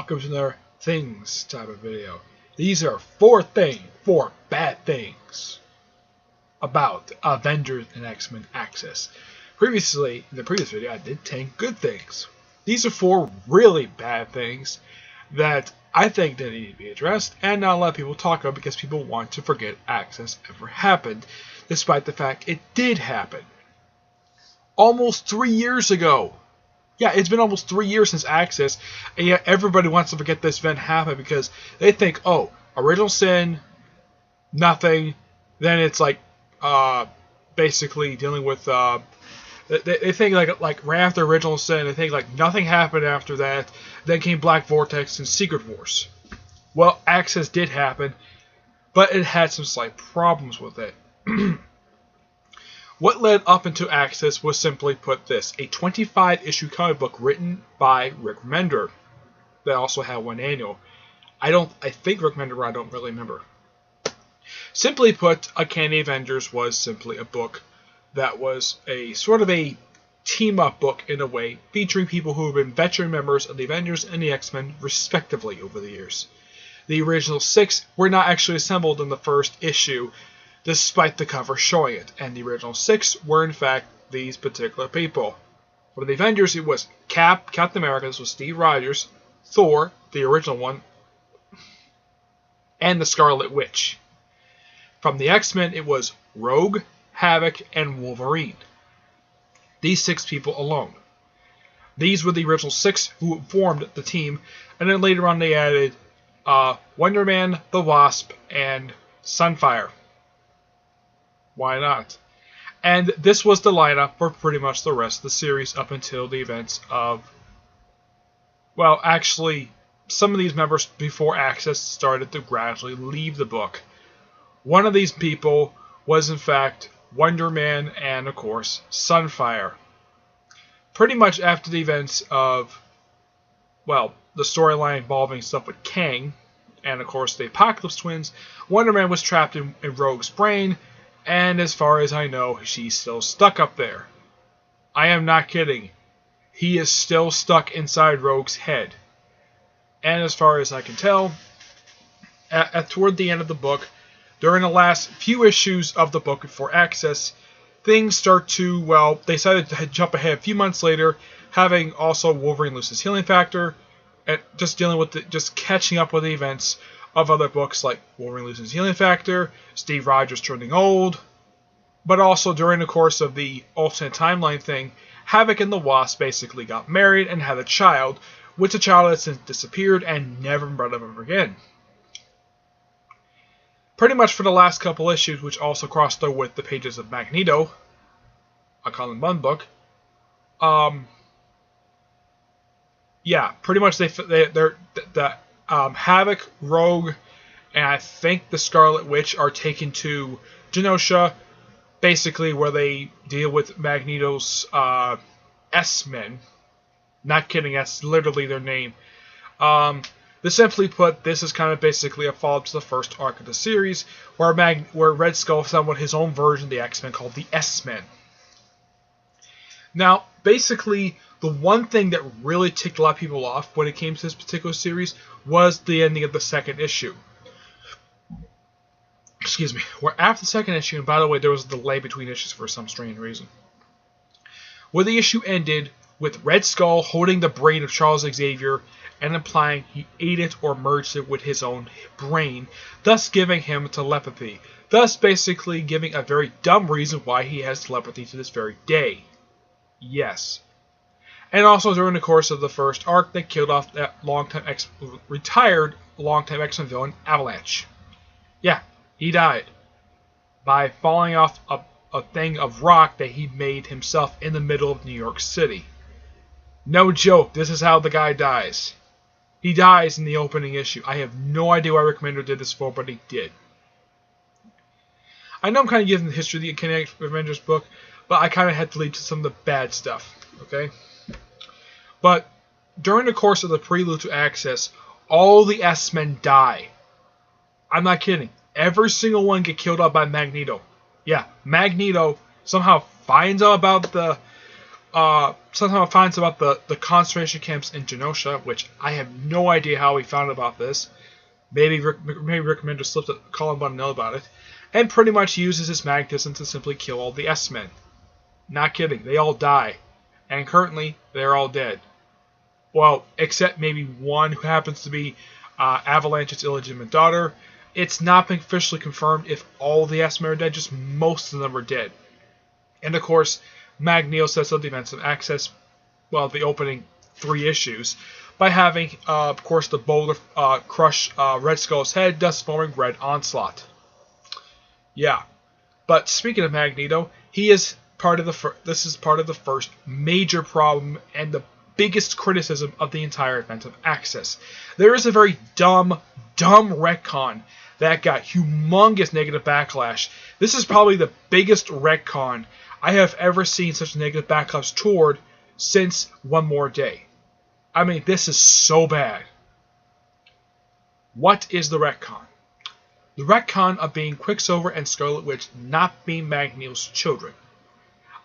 welcome to another things type of video. These are four bad things about Avengers and X-Men Access. Previously, in the previous video, I did 10 good things. These are 4 really bad things that I think that need to be addressed and not a lot of people talk about because people want to forget Access ever happened, despite the fact it did happen. Almost 3 years ago. Yeah, it's been almost 3 years since Access, and yet everybody wants to forget this event happened because they think, oh, Original Sin, nothing, then it's like, basically dealing with, they think like right after Original Sin, they think like nothing happened after that, then came Black Vortex and Secret Wars. Well, Access did happen, but it had some slight problems with it. What led up into Access was simply put this, a 25-issue comic book written by Rick Remender that also had one annual. I think Rick Remender, I don't really remember. Simply put, Uncanny Avengers was simply a book that was a sort of a team-up book in a way, featuring people who have been veteran members of the Avengers and the X-Men respectively over the years. The original 6 were not actually assembled in the first issue, despite the cover showing it, and the original 6 were in fact these particular people. For the Avengers, it was Captain America, this was Steve Rogers, Thor, the original one, and the Scarlet Witch. From the X-Men, it was Rogue, Havoc, and Wolverine. These 6 people alone. These were the original 6 who formed the team, and then later on they added Wonder Man, the Wasp, and Sunfire. Why not? And this was the lineup for pretty much the rest of the series up until the events of... Well, actually, some of these members before Access started to gradually leave the book. One of these people was in fact Wonder Man and, of course, Sunfire. Pretty much after the events of, well, the storyline involving stuff with Kang, and of course the Apocalypse Twins, Wonder Man was trapped in Rogue's brain, and as far as I know, she's still stuck up there. I am not kidding. He is still stuck inside Rogue's head. And as far as I can tell, toward the end of the book, during the last few issues of the book before Access, things start to, well, they decided to jump ahead a few months later, having also Wolverine lose his healing factor, and just dealing with just catching up with the events of other books like Wolverine losing his healing factor, Steve Rogers turning old, but also during the course of the alternate timeline thing, Havoc and the Wasp basically got married and had a child, which the child has since disappeared and never been brought up ever again. Pretty much for the last couple issues, which also crossed over with the pages of Magneto, a Colin Bunn book, yeah, pretty much they're Havoc, Rogue, and I think the Scarlet Witch are taken to Genosha, basically where they deal with Magneto's S-Men. Not kidding, that's literally their name. To simply put, this is kind of basically a follow-up to the first arc of the series, where Red Skull assembled his own version of the X-Men called the S-Men. Now, basically, the one thing that really ticked a lot of people off when it came to this particular series was the ending of the second issue. Excuse me. Where after the second issue, and by the way, there was a delay between issues for some strange reason, where the issue ended with Red Skull holding the brain of Charles Xavier and implying he ate it or merged it with his own brain, thus giving him telepathy, thus basically giving a very dumb reason why he has telepathy to this very day. Yes. And also during the course of the first arc, they killed off that retired longtime X-Men villain, Avalanche. Yeah, he died by falling off a thing of rock that he made himself in the middle of New York City. No joke, this is how the guy dies. He dies in the opening issue. I have no idea why Rick Remender did this for, but he did. I know I'm kind of giving the history of the Uncanny Avengers book, but I kind of had to lead to some of the bad stuff, okay? But during the course of the prelude to Access, all the S-Men die. I'm not kidding. Every single one get killed off by Magneto. Yeah, Magneto somehow finds out about the somehow finds about the concentration camps in Genosha, which I have no idea how he found about this. Maybe Rick Remender slipped a call and button about it, and pretty much uses his magnetism to simply kill all the S-Men. Not kidding, they all die, and currently they're all dead. Well, except maybe one who happens to be Avalanche's illegitimate daughter. It's not been officially confirmed if all the S-Men are dead, just most of them are dead. And of course, Magneto sets up defensive access, well, the opening 3 issues, by having, of course, the boulder crush Red Skull's head, thus forming Red Onslaught. Yeah, but speaking of Magneto, he is part of this is part of the first major problem and the biggest criticism of the entire event of Access. There is a very dumb retcon that got humongous negative backlash. This is probably the biggest retcon I have ever seen such negative backlash toward since One More Day. I mean, this is so bad. What is the retcon? The retcon of being Quicksilver and Scarlet Witch not being Magneto's children.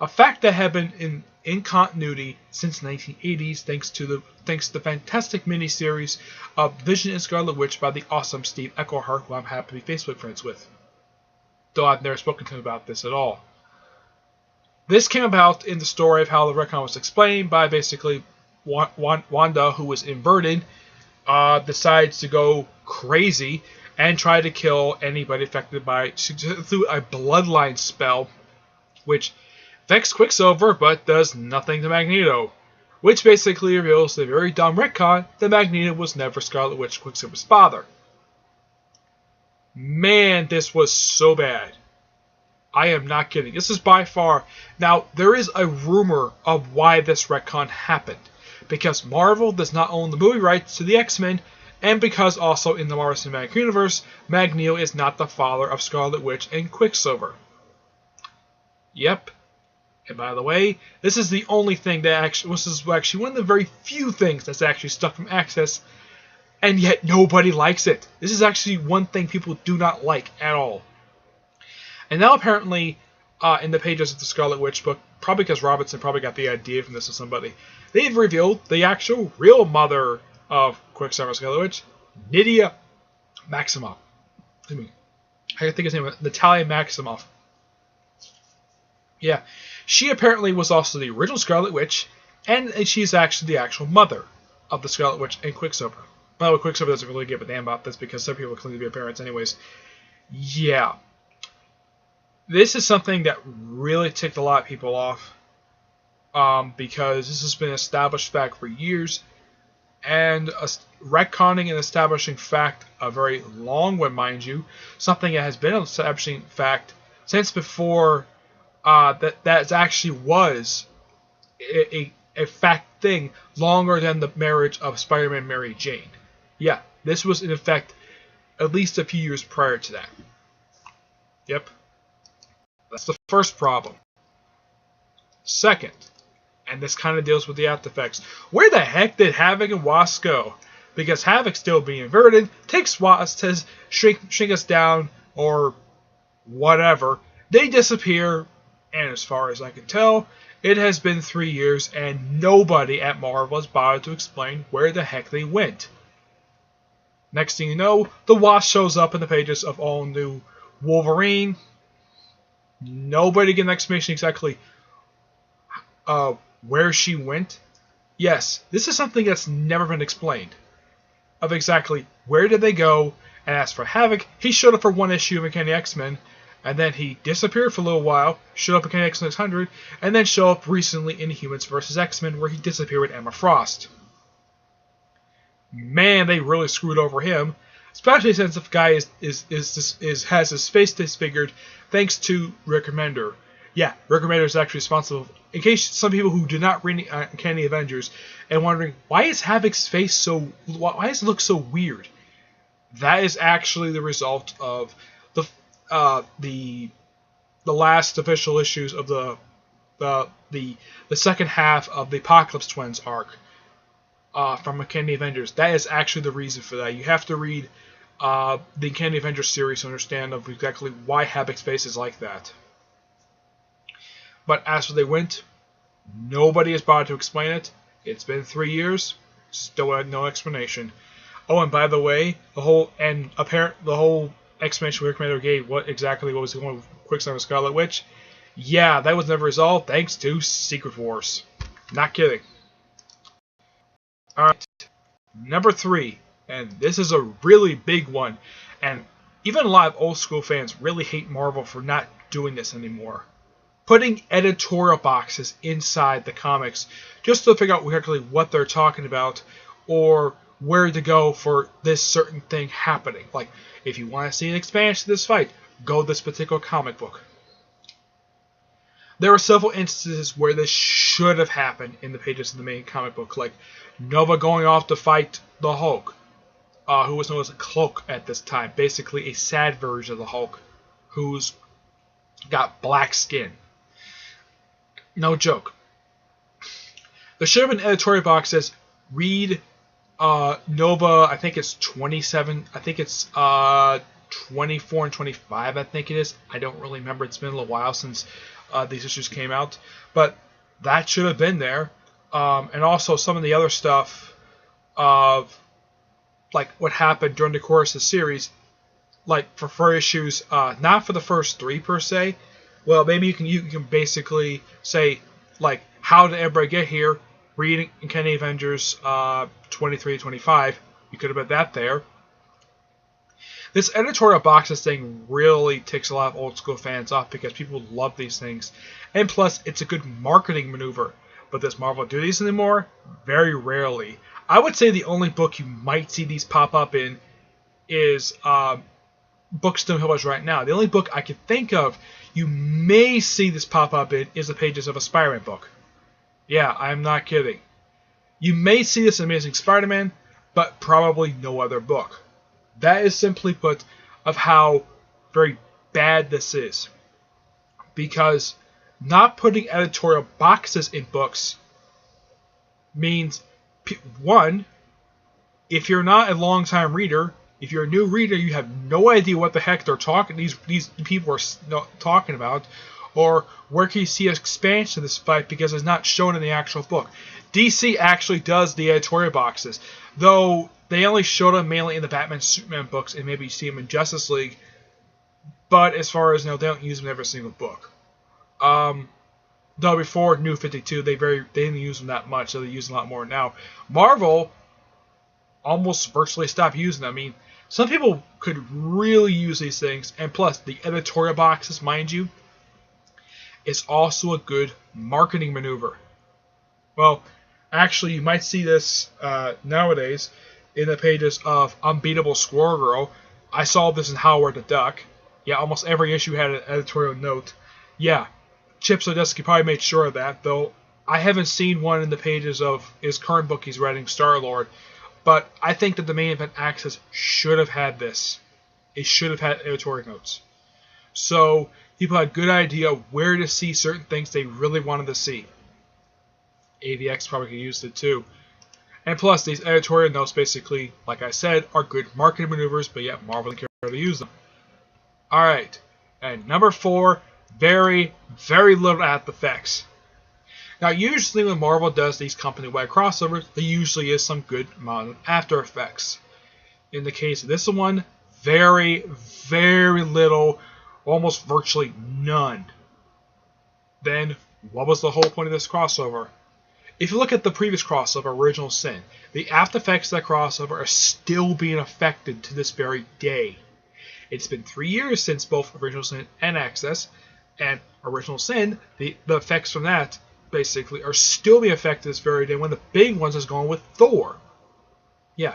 A fact that had been in continuity since the 1980s thanks to the fantastic miniseries of Vision and Scarlet Witch by the awesome Steve Eichelhart, who I'm happy to be Facebook friends with. Though I've never spoken to him about this at all. This came about in the story of how the retcon was explained by basically Wanda, who was inverted, decides to go crazy and try to kill anybody affected by through a bloodline spell, which affects Quicksilver but does nothing to Magneto, which basically reveals the very dumb retcon that Magneto was never Scarlet Witch Quicksilver's father. Man, this was so bad. I am not kidding. This is by far... Now, there is a rumor of why this retcon happened. Because Marvel does not own the movie rights to the X-Men, and because also in the Marvel Cinematic Universe, Magneto is not the father of Scarlet Witch and Quicksilver. Yep. And by the way, this is the only thing that this is actually one of the very few things that's actually stuck from Access, and yet nobody likes it. This is actually one thing people do not like at all. And now apparently, in the pages of the Scarlet Witch book, probably because Robinson probably got the idea from this of somebody, they've revealed the actual real mother of Quicksilver Scarlet Witch, Nydia Maximoff. I think his name was Natalia Maximoff. Yeah, she apparently was also the original Scarlet Witch, and she's actually the actual mother of the Scarlet Witch and Quicksilver. Well, Quicksilver doesn't really give a damn about this because some people claim to be her parents anyways. Yeah. This is something that really ticked a lot of people off because this has been established fact for years, and retconning and establishing fact a very long one, mind you, something that has been establishing fact since before that actually was a fact thing longer than the marriage of Spider-Man and Mary Jane. Yeah, this was in effect at least a few years prior to that. Yep. That's the first problem. Second, and this kind of deals with the after effects, where the heck did Havoc and Wasp go? Because Havoc's still being inverted, takes Wasp to shrink us down, or whatever. They disappear, and as far as I can tell, it has been 3 years, and nobody at Marvel has bothered to explain where the heck they went. Next thing you know, the Wasp shows up in the pages of all new Wolverine. Nobody get an explanation exactly where she went. Yes, this is something that's never been explained. Of exactly where did they go, and as for Havoc, he showed up for one issue of Uncanny X-Men, and then he disappeared for a little while, showed up in Uncanny X-Men 600, and then showed up recently in Humans vs. X-Men where he disappeared with Emma Frost. Man, they really screwed over him. Especially since the guy has his face disfigured thanks to Rick Remender. Yeah, Rick Remender is actually responsible. In case some people who do not read Uncanny Avengers and wondering why is Havoc's face why does it look so weird? That is actually the result of the last official issues of the second half of the Apocalypse Twins arc. From Uncanny Avengers. That is actually the reason for that. You have to read the Uncanny Avengers series to understand of exactly why Havoc's face is like that. But as for they went, Nobody has bothered to explain it. It's been 3 years, still had no explanation. Oh, and by the way, the whole explanation Rick Magneto gave what was going on with Quicksilver and Scarlet Witch. Yeah, that was never resolved thanks to Secret Wars. Not kidding. Alright, number 3, and this is a really big one, and even a lot of old school fans really hate Marvel for not doing this anymore. Putting editorial boxes inside the comics just to figure out exactly what they're talking about or where to go for this certain thing happening. Like, if you want to see an expansion to this fight, go to this particular comic book. There were several instances where this should have happened in the pages of the main comic book, like Nova going off to fight the Hulk, who was known as a Cloak at this time, basically a sad version of the Hulk, who's got black skin. No joke. The Sherman editorial box says, read Nova, I think it's 27, I think it's 24 and 25, I think it is. I don't really remember. It's been a little while since these issues came out. But that should have been there. And also some of the other stuff of like what happened during the course of the series, like for issues, not for the first 3 per se. Well, maybe you can basically say, like, how did everybody get here? Reading Kenny Avengers 23 to 25. You could have put that there. This editorial boxes thing really ticks a lot of old school fans off because people love these things. And plus, it's a good marketing maneuver. But does Marvel do these anymore? Very rarely. I would say the only book you might see these pop up in is Bookstone Published right now. The only book I can think of you may see this pop up in is the pages of a Spider-Man book. Yeah, I'm not kidding. You may see this in Amazing Spider-Man, but probably no other book. That is simply put of how very bad this is. Because not putting editorial boxes in books means, one, if you're not a long-time reader, if you're a new reader, you have no idea what the heck they're talking. These people are talking about, or where can you see an expansion of this fight because it's not shown in the actual book. DC actually does the editorial boxes, though they only show them mainly in the Batman Superman books, and maybe you see them in Justice League. But as far as they don't use them in every single book. Though before New 52, they didn't use them that much, so they use them a lot more now. Marvel almost virtually stopped using them. I mean, some people could really use these things, and plus, the editorial boxes, mind you, is also a good marketing maneuver. Well, actually, you might see this nowadays in the pages of Unbeatable Squirrel Girl. I saw this in Howard the Duck. Yeah, almost every issue had an editorial note. Yeah, Chip Zdarsky probably made sure of that, though I haven't seen one in the pages of his current book he's writing, Star-Lord. But I think that the Main Event Access should have had this. It should have had editorial notes. So people had a good idea where to see certain things they really wanted to see. AVX probably could use it too. And plus, these editorial notes basically, like I said, are good marketing maneuvers, but yet Marvel didn't care to use them. Alright, and number 4, very, very little after effects. Now, usually when Marvel does these company-wide crossovers, there usually is some good amount of After Effects. In the case of this one, very, very little, almost virtually none. Then, what was the whole point of this crossover? If you look at the previous crossover, Original Sin, the After Effects of that crossover are still being affected to this very day. It's been 3 years since both Original Sin and Access, and Original Sin, the effects from that basically are still being affected this very day, when the big ones is going with Thor. Yeah,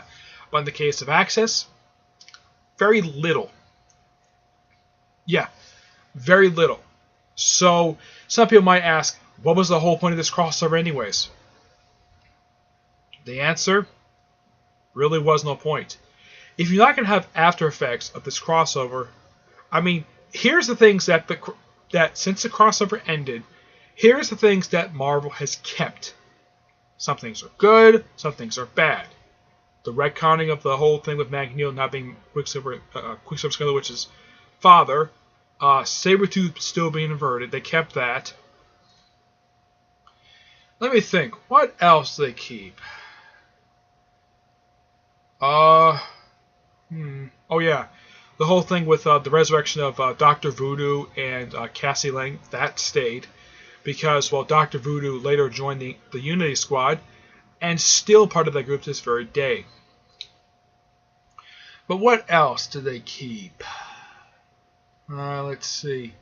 but in the case of Access, very little. Yeah, very little. So some people might ask, what was the whole point of this crossover anyways? The answer really was no point. If you're not going to have after effects of this crossover, I mean, here's the things that since the crossover ended, here's the things that Marvel has kept. Some things are good, some things are bad. The retconning of the whole thing with Magneto not being Quicksilver Scarlet Witch's father, Sabretooth still being inverted, they kept that. Let me think. What else do they keep? Oh yeah, the whole thing with the resurrection of Doctor Voodoo and Cassie Lang, that stayed because Doctor Voodoo later joined the Unity Squad and still part of that group to this very day. But what else do they keep? Let's see.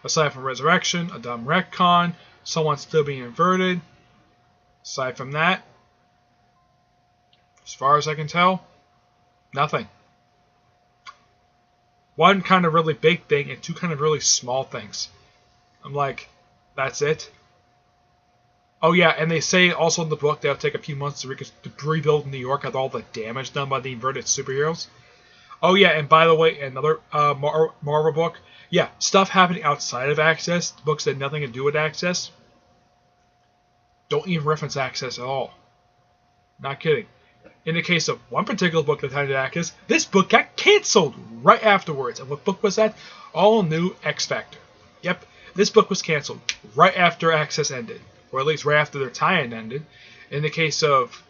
Aside from resurrection, a dumb retcon, someone still being inverted. Aside from that, as far as I can tell, nothing. One kind of really big thing and two kind of really small things. I'm like, that's it? Oh yeah, and they say also in the book that'll take a few months to rebuild New York after all the damage done by the inverted superheroes. Oh yeah, and by the way, another Marvel book. Yeah, stuff happening outside of Access, books that had nothing to do with Access, don't even reference Access at all. Not kidding. In the case of one particular book that had Access, this book got cancelled right afterwards. And what book was that? All New X Factor. Yep, this book was cancelled right after Access ended, or at least right after their tie-in ended. In the case of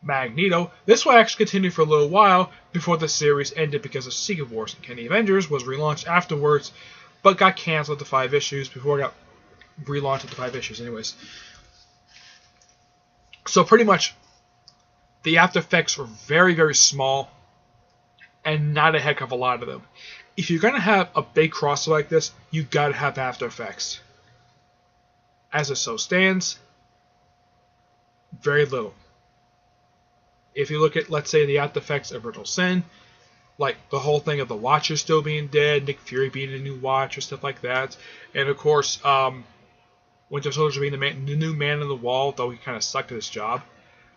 Magneto, this will actually continue for a little while before the series ended because of Secret Wars. And the Avengers was relaunched afterwards, but got cancelled to 5 issues before it got relaunched to 5 issues anyways. So pretty much, the after effects were very, very small, and not a heck of a lot of them. If you're going to have a big crossover like this, you got to have after effects. As it so stands, very little. If you look at, let's say, the after effects of Original Sin, like the whole thing of the Watcher still being dead, Nick Fury being a new Watcher, stuff like that, and of course, Winter Soldier being the new man on the wall, though he kind of sucked at his job.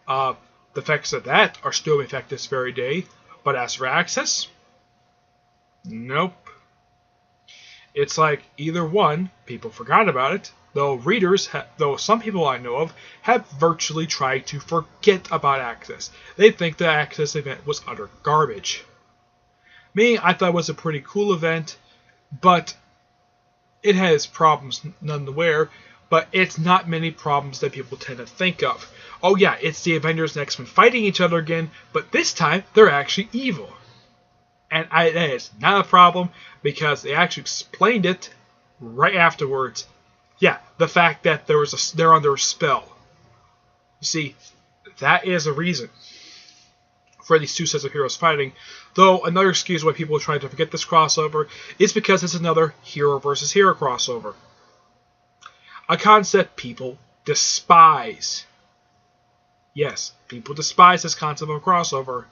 The effects of that are still in effect this very day, but as for Access, nope. It's like either one, people forgot about it, though though some people I know of have virtually tried to forget about Access. They think the Access event was utter garbage. Me, I thought it was a pretty cool event, but it has problems none the where, but it's not many problems that people tend to think of. Oh yeah, it's the Avengers and X-Men fighting each other again, but this time they're actually evil. And that is not a problem because they actually explained it right afterwards. Yeah, the fact that they're under a spell. You see, that is a reason for these two sets of heroes fighting. Though another excuse why people are trying to forget this crossover is because it's another hero versus hero crossover. A concept people despise. Yes, people despise this concept of a crossover.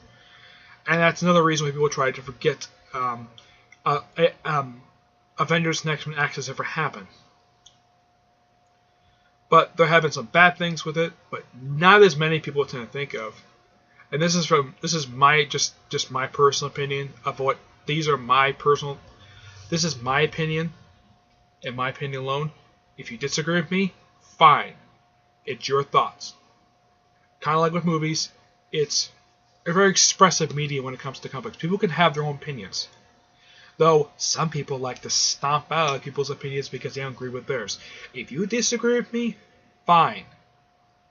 And that's another reason why people try to forget Avengers and X-Men Access ever happened. But they're having some bad things with it, but not as many people tend to think of. And this is my just my personal opinion of what these are my personal. This is my opinion, and my opinion alone. If you disagree with me, fine. It's your thoughts. Kind of like with movies, it's a very expressive medium when it comes to comics. People can have their own opinions. Though some people like to stomp out other people's opinions because they don't agree with theirs. If you disagree with me, fine.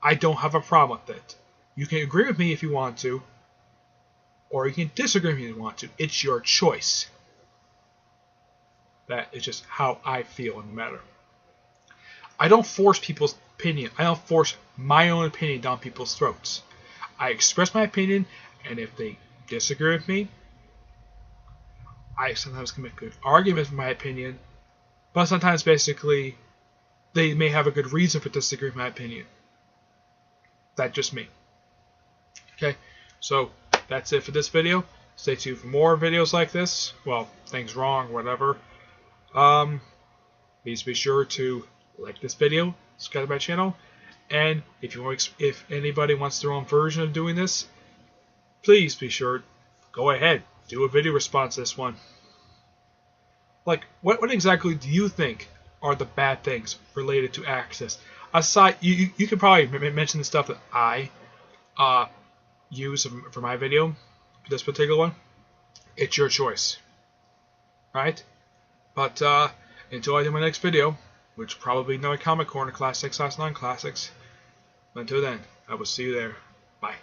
I don't have a problem with it. You can agree with me if you want to, or you can disagree with me if you want to. It's your choice. That is just how I feel in the matter. I don't force people's opinion. I don't force my own opinion down people's throats. I express my opinion, and if they disagree with me, I sometimes can make good arguments for my opinion, but sometimes basically they may have a good reason for disagreeing with my opinion. That's just me. Okay, so that's it for this video. Stay tuned for more videos like this. Well, things wrong, whatever. Please be sure to like this video, subscribe to my channel, and if anybody wants their own version of doing this, please be sure, go ahead, do a video response to this one. Like, what exactly do you think are the bad things related to Access? Aside, you can probably mention the stuff that I use for my video, for this particular one. It's your choice, right? But until I do my next video, which will probably be another Comic Corner Classics / Non-Classics, Until then, I will see you there. Bye.